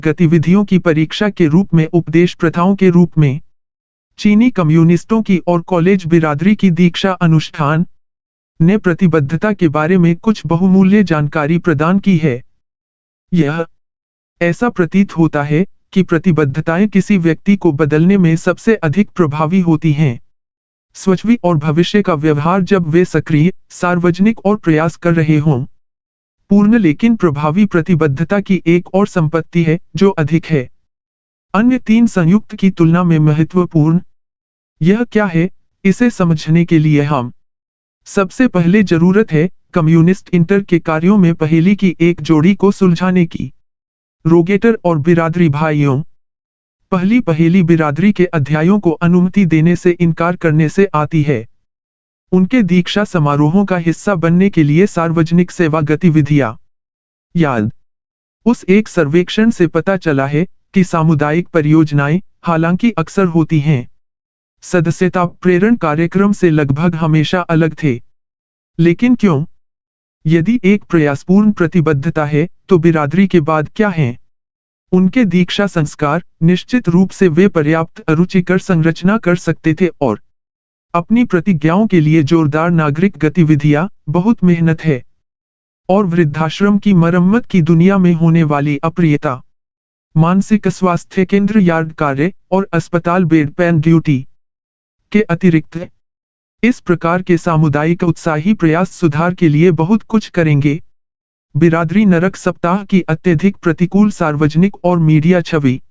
गतिविधियों की परीक्षा के रूप में उपदेश प्रथाओं के रूप में चीनी कम्युनिस्टों की और कॉलेज बिरादरी की दीक्षा अनुष्ठान ने प्रतिबद्धता के बारे में कुछ बहुमूल्य जानकारी प्रदान की है। यह ऐसा प्रतीत होता है कि प्रतिबद्धताएं किसी व्यक्ति को बदलने में सबसे अधिक प्रभावी होती हैं। स्वच्छवी और भविष्य का व्यवहार जब वे सक्रिय, सार्वजनिक और प्रयास कर रहे हों। पूर्ण लेकिन प्रभावी प्रतिबद्धता की एक और संपत्ति है जो अधिक है अन्य तीन संयुक्त की तुलना में महत्वपूर्ण। यह क्या है, इसे समझने के लिए हम सबसे पहले जरूरत है कम्युनिस्ट इंटर के कार्यों में पहेली की एक जोड़ी को सुलझाने की। रोगेटर और बिरादरी भाइयों। पहली पहेली बिरादरी के अध्यायों को अनुमति देने से इनकार करने से आती है। उनके दीक्षा समारोहों का हिस्सा बनने के लिए सार्वजनिक सेवा गतिविधियां। याद उस एक सर्वेक्षण से पता चला है कि सामुदायिक परियोजनाएं हालांकि अक्सर होती हैं, सदस्यता प्रेरण कार्यक्रम से लगभग हमेशा अलग थे। लेकिन क्यों? यदि एक प्रयासपूर्ण प्रतिबद्धता है तो बिरादरी के बाद क्या है? उनके दीक्षा संस्कार। निश्चित रूप से वे पर्याप्त अरुचिकर संरचना कर सकते थे और अपनी प्रतिज्ञाओं के लिए जोरदार नागरिक गतिविधियां बहुत मेहनत है। और वृद्धाश्रम की मरम्मत की दुनिया में होने वाली अप्रियता, मानसिक स्वास्थ्य केंद्र यार्ड कार्य और अस्पताल बेड पैन ड्यूटी के अतिरिक्त इस प्रकार के सामुदायिक उत्साही प्रयास सुधार के लिए बहुत कुछ करेंगे। बिरादरी नरक सप्ताह की अत्यधिक प्रतिकूल सार्वजनिक और मीडिया छवि।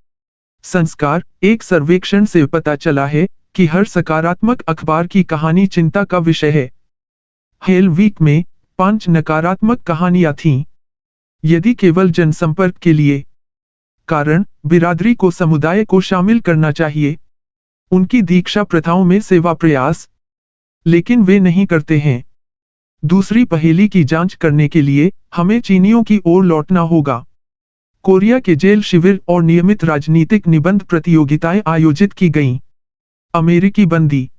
संस्कार। एक सर्वेक्षण से पता चला है कि हर सकारात्मक अखबार की कहानी चिंता का विषय है। हेल वीक में 5 नकारात्मक कहानियां थीं। यदि केवल जनसंपर्क के लिए। कारण, बिरादरी को समुदाय को शामिल करना चाहिए। उनकी दीक्षा प्रथाओं में सेवा प्रयास, लेकिन वे नहीं करते हैं। दूसरी पहेली की जांच करने के लिए हमें चीनियों की ओर लौटना होगा। कोरिया के जेल शिविर और नियमित राजनीतिक निबंध प्रतियोगिताएं आयोजित की गईं। अमेरिकी बंदी।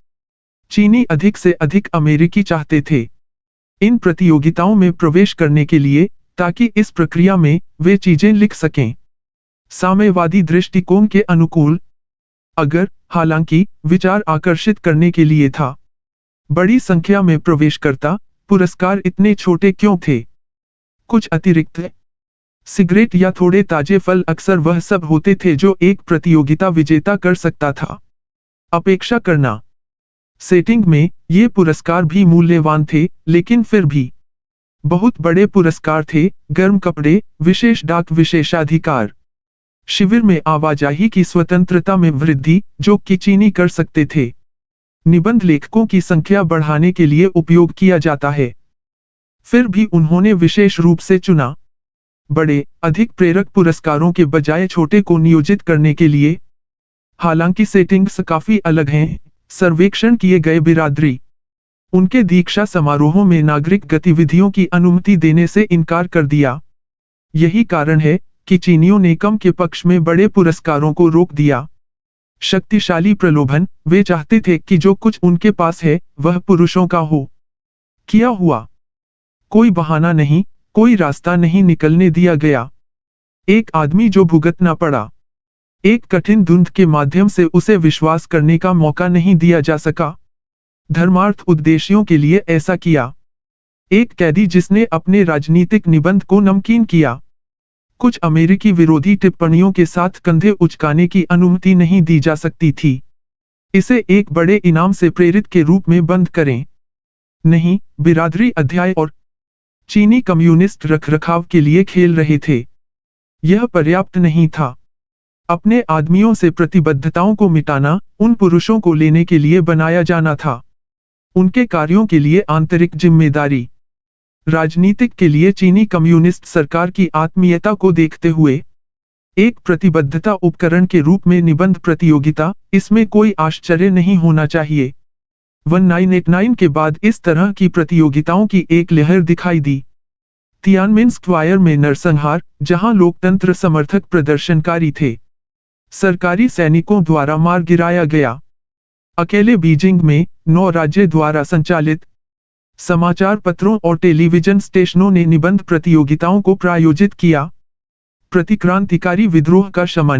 चीनी अधिक से अधिक अमेरिकी चाहते थे इन प्रतियोगिताओं में प्रवेश करने के लिए, ताकि इस प्रक्रिया में वे चीजें लिख सकें साम्यवादी दृष्टिकोण के अनुकूल। अगर, हालांकि, विचार आकर्षित करने के लिए था। बड़ी संख्या में प्रवेशकर्ता। पुरस्कार इतने छोटे क्यों थे? कुछ अतिरिक्त सिगरेट या थोड़े ताजे फल अक्सर वह सब होते थे जो एक प्रतियोगिता विजेता कर सकता था। अपेक्षा करना। सेटिंग में ये पुरस्कार भी मूल्यवान थे, लेकिन फिर भी बहुत बड़े पुरस्कार थे। गर्म कपड़े, विशेष डाक विशेषाधिकार। शिविर में आवाजाही की स्वतंत्रता में वृद्धि जो कि चीनी कर सकते थे। निबंध लेखकों की संख्या बढ़ाने के लिए उपयोग किया जाता है। फिर भी उन्होंने विशेष रूप से चुना बड़े, अधिक प्रेरक पुरस्कारों के बजाय छोटे को नियोजित करने के लिए। हालांकि सेटिंग्स काफी अलग हैं। सर्वेक्षण किए गए बिरादरी। उनके दीक्षा समारोहों में नागरिक गतिविधियों की अनुमति देने से इनकार कर दिया। यही कारण है कि चीनियों ने कम के पक्ष में बड़े पुरस्कारों को रोक दिया। शक्तिशाली प्रलोभन। वे चाहते थे कि जो कुछ उनके पास है वह पुरुषों का हो। किया हुआ। कोई बहाना नहीं, कोई रास्ता नहीं निकलने दिया गया। एक आदमी जो भुगतना पड़ा। एक कठिन धुंध के माध्यम से उसे विश्वास करने का मौका नहीं दिया जा सका। धर्मार्थ उद्देश्यों के लिए ऐसा किया। एक कैदी जिसने अपने राजनीतिक निबंध को नमकीन किया। कुछ अमेरिकी विरोधी टिप्पणियों के साथ कंधे उचकाने की अनुमति नहीं दी जा सकती थी। इसे एक बड़े इनाम से प्रेरित के रूप में बंद करें। नहीं, बिरादरी अध्याय और चीनी कम्युनिस्ट रखरखाव के लिए खेल रहे थे। यह पर्याप्त नहीं था। अपने आदमियों से प्रतिबद्धताओं को मिटाना उन पुरुषों को लेने के लिए बनाया जाना था। उनके कार्यों के लिए आंतरिक जिम्मेदारी। राजनीतिक के लिए चीनी कम्युनिस्ट सरकार की आत्मीयता को देखते हुए एक प्रतिबद्धता उपकरण के रूप में निबंध प्रतियोगिता, इसमें कोई आश्चर्य नहीं होना चाहिए। 1989 के बाद इस तरह की प्रतियोगिताओं की एक लहर दिखाई दी। तियानमेन स्क्वायर में नरसंहार, जहां लोकतंत्र समर्थक प्रदर्शनकारी थे, सरकारी सैनिकों द्वारा मार गिराया गया। अकेले बीजिंग में 9 राज्य द्वारा संचालित समाचार पत्रों और टेलीविजन स्टेशनों ने निबंध प्रतियोगिताओं को प्रायोजित किया। प्रतिक्रांतिकारी विद्रोह का शमन,